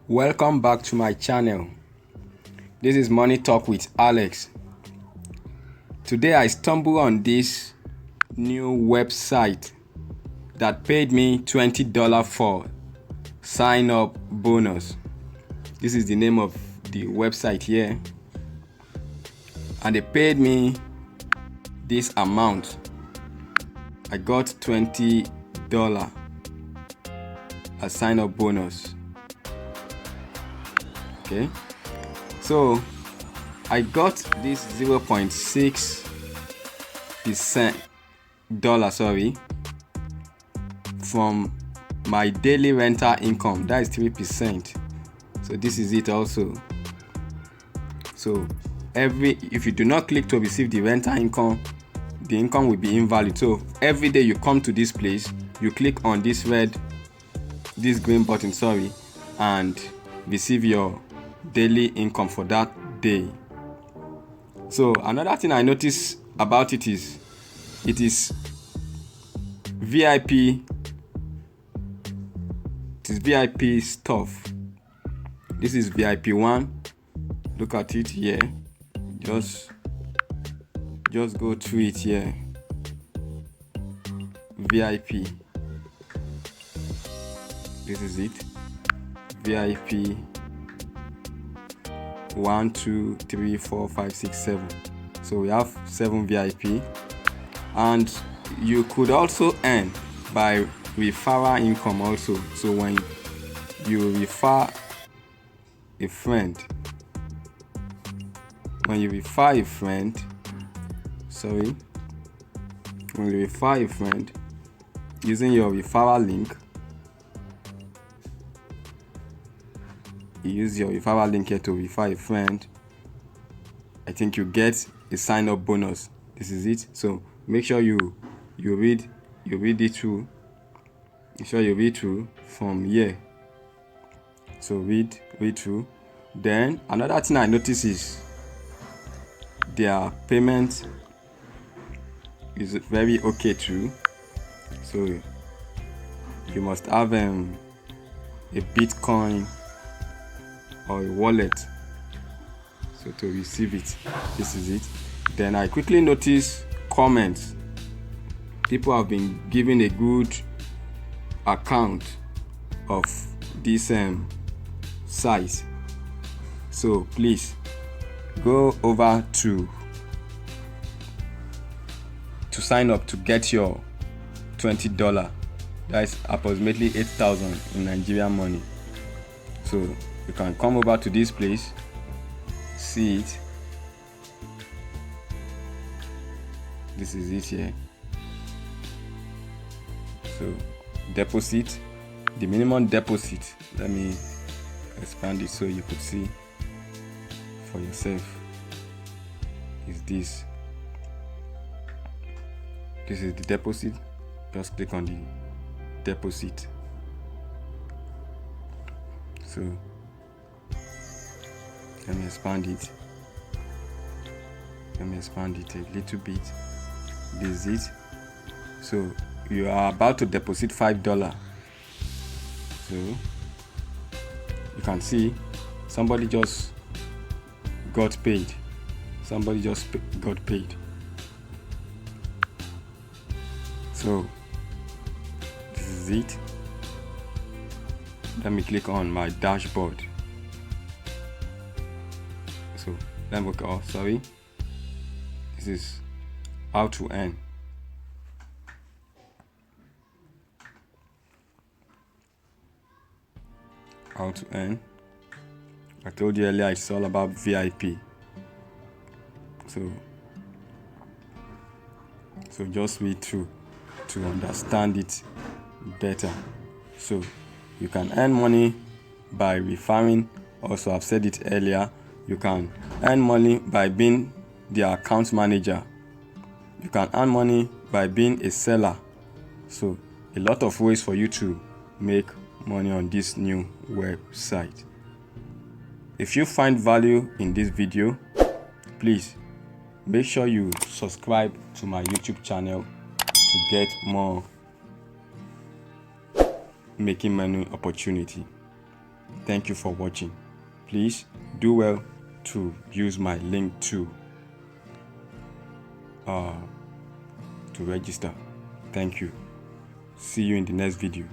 Welcome back to my channel. This is Money Talk with Alex. Today I stumbled on this new website that paid me $20 for sign up bonus. This is the name of the website here, and they paid me this amount. I got $20 as sign up bonus. Okay, so I got this 0.6% from my daily rental income. That is 3%. So this is it also. So if you do not click to receive the rental income, the income will be invalid. So every day you come to this place, you click on this green button, and receive your daily income for that day. So another thing I noticed about it is VIP. It is VIP stuff. This is VIP 1. Look at it here. Just go through it here. VIP. This is it. VIP 1, 2, 3, 4, 5, 6, 7. So we have 7 VIP, and you could also earn by referral income also. So when you refer a friend, using your referral link, you use your referral link here to refer a friend, I think you get a sign up bonus. This is it. So make sure you read it through. Make sure you read through from here. So read through. Then another thing I notice is their payment is very okay too. So you must have a Bitcoin or a wallet so to receive it. This is it. Then I quickly notice comments. People have been giving a good account of this site. So please go over to sign up to get your $20. That's approximately 8,000 in Nigerian money. So you can come over to this place, see it. This is it here. So deposit, the minimum deposit, let me expand it so you could see for yourself, is this. This is the deposit. Just click on the deposit. So let me expand it a little bit. This is it. So you are about to deposit $5. So you can see somebody just got paid. So this is it. Let me click on my dashboard. So let me go. This is how to earn. How to earn. I told you earlier it's all about VIP. So just read through to understand it better. So you can earn money by referring. Also, I've said it earlier, you can earn money by being the account manager. You can earn money by being a seller. So a lot of ways for you to make money on this new website. If you find value in this video, please make sure you subscribe to my YouTube channel to get more making money opportunity. Thank you for watching. Please do well to use my link to register. Thank you. See you in the next video.